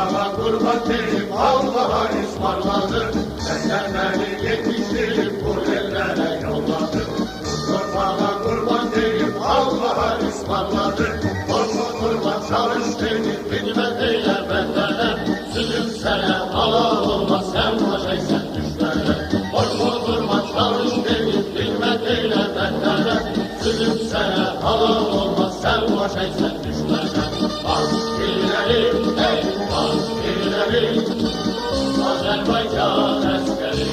Torpağa kurban deyip Allah'a ısmarladı. Senden beni yetiştirip bu ellere yolladı. Torpağa kurban deyip Allah'a ısmarladı. Korkma kurban çalış deyip hizmet eyle bendene. Sütüm sana halal olmaz sen vazeysen düşlere. Korkma kurban çalış deyip hizmet eyle bendene. Sütüm sana halal olmaz sen vazeysen düşlere. Askerilerim, hey askerilerim, Azerbaycan askeri.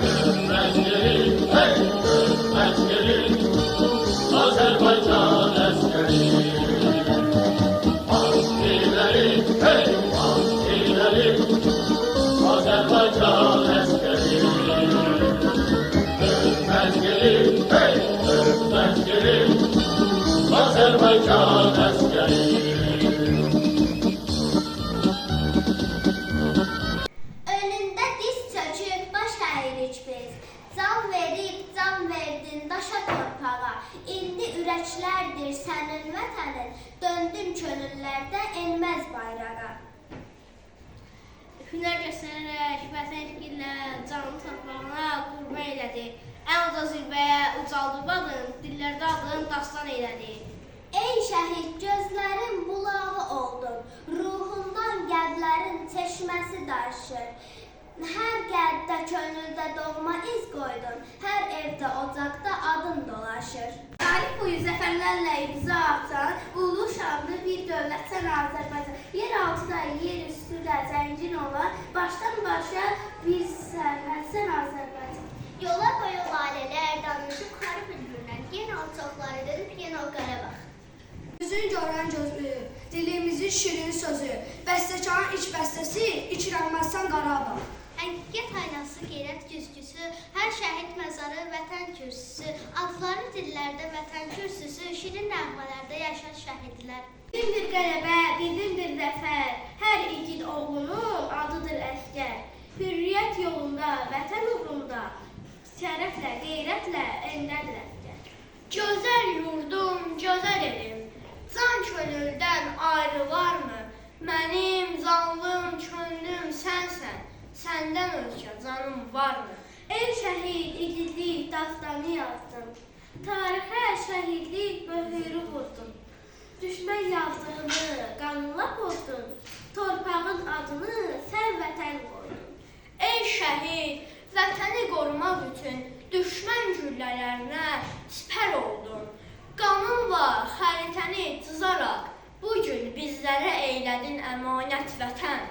Ürmezlerim, hey ürmezlerim, Azerbaycan askeri. Askerilerim, hey askerilerim, Azerbaycan askeri. Ürmezlerim, hey ürmezlerim, Azerbaycan askeri. Önündə diz çöküb baş əyirik biz. Can verib can verdin daşa torpağa. İndi ürəklərdir sənin vətənin. Döndün könüllərdə enməz bayrağa. Hünər göstərərək vətən işğillə canı torpağına qurban elədi. Ən uca zirvəyə ucaldı bağın, dillərdə adın dastan elədi. Ey şəhid gözlərin bulağı oldun. Ruhundan qəlblərin çeşməsi daşır. Hər qəlbdə könüldə doğma iz qoydun. Hər evdə ocaqda adın dolaşır. Tarix boyu zəfərlərlə imza atan, ulu şanlı bir dövlətsən Azərbaycan. Yer altıda, yer üstüdə zəngin olan, başdan başa bir sərhədsən Azərbaycan. Yola boyu lalələr danışıb xarı bülbüldən. Yenə alçaqları dönüb yenə o Qarabağ. Gözün görən gözlü, dilimizin şirin sözü, bəstəkarın iç bəstəsi, içirənməzsən Qarabağ. Həqiqət aynası, qeyrət güzgüsü, hər şəhid məzarı, vətən kürsüsü, adları dillərdə vətən kürsüsü, şirin nəğmələrdə yaşar şəhidlər. Bildin bir qələbə, bildin bir zəfər, hər igid oğlunun adıdır əskər. Hürriyyət yolunda, vətən uğrunda, şərəflə, qeyrətlə endədir əskər. Gözəl yurdum, gözəl elim, can könüldən ayrılarmı? Mənim canlım, könlüm sənsən, səndən özgə canım varmı? Ey şəhid, igidlik dastanı yazdın, tarixə şəhidlik möhürü vurdun. Düşmən yazdığını qanla pozdun, torpağın adını sən vətən qoydun. Ey şəhid, vətəni qorumaq üçün düşmən güllələrinə sipər oldun. Qanınla xəritəni cızaraq bugün bizlərə eylədin əmanət vətən.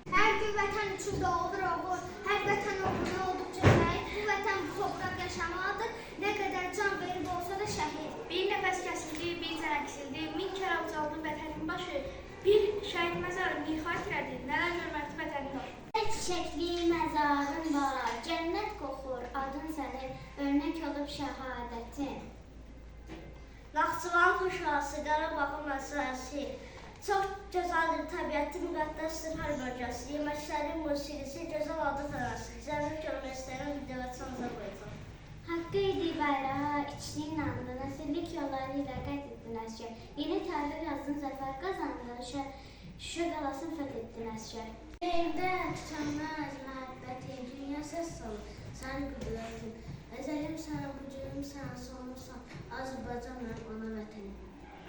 Hər gün vətən üçün doğulur oğul, hər vətən uğruna olduqca şəhid. Bu vətən bu torpaq yaşamalıdır, nə qədər can verib olsa da şəhid. Bir nəfəs kəsildi, bir cənə kisildi, min kərə ucaldı vətənin başı. Bir şəhid məzarı min xatirədir, nələr görməkdir vətənin başı. Çiçəkli məzarın var, cənnət qoxur adın sənin, örnək olub şəhadətin. Naxçıvan Xuşası, Qarabağın məsələsi, çox gözəldir təbiəti, müqəddəsdir hər bölgəsi, yeməklərin musiqisi, gözəl adı fərəsi, zəmir görmək istəyirəm, video vətən Azərbaycan. Haqqı idi bayrağa, içdiyin anda, nəsillik yolları ilə qət etdin əskər. Yeni tarix yazdın, zəfər qazandın, şüşə qalasını fəth etdin əskər. Ürəyimdə tükənməz məhəbbətin, dünya səs salır, sənin qüdrətin. Əzəlim sənə, bucunum sənə, sonlusan, Azərbaycan mənim ana vətənim.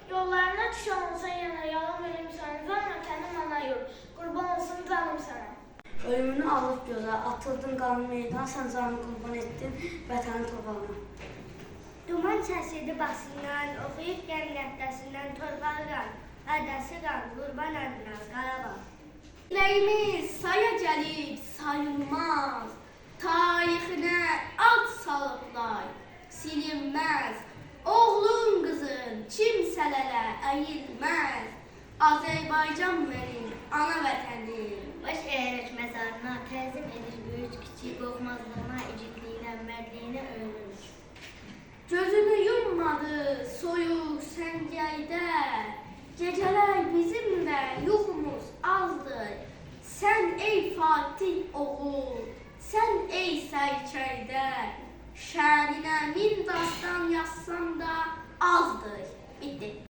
Yollarına düşən olsa yenə, yalan verim sənə, vermə kənim ana yol, qurban olsun canım sənə. Ölümünü alıb gölə, atıldın qanlı meydan, sən canını qurban etdin vətənin torpağına. Duman səsidir basından, oxuyub gəl qəddəsindən, torpağı qan, ərdəsi qan, qurban əndinaz, Qarabağ. Diləyimiz saya gəlib, sayılmaz, tarixinə ad salıblar, silinməz. Oğlum qızım kimsələrə əyilməz, Azərbaycan mənim ana vətənim. Baş əyərək məzarına, təzim edir böyük kiçik, qorxmazlığına, igidliyinə, mərdliyinə öyünür. Gözünü yummadı soyuq səngəydə, gecələr bizim də yuxumuz azdır. Sən ey Fatih oğul, sən ey sərkərdə, şəninə min dastan yazsam da azdır. Bitti.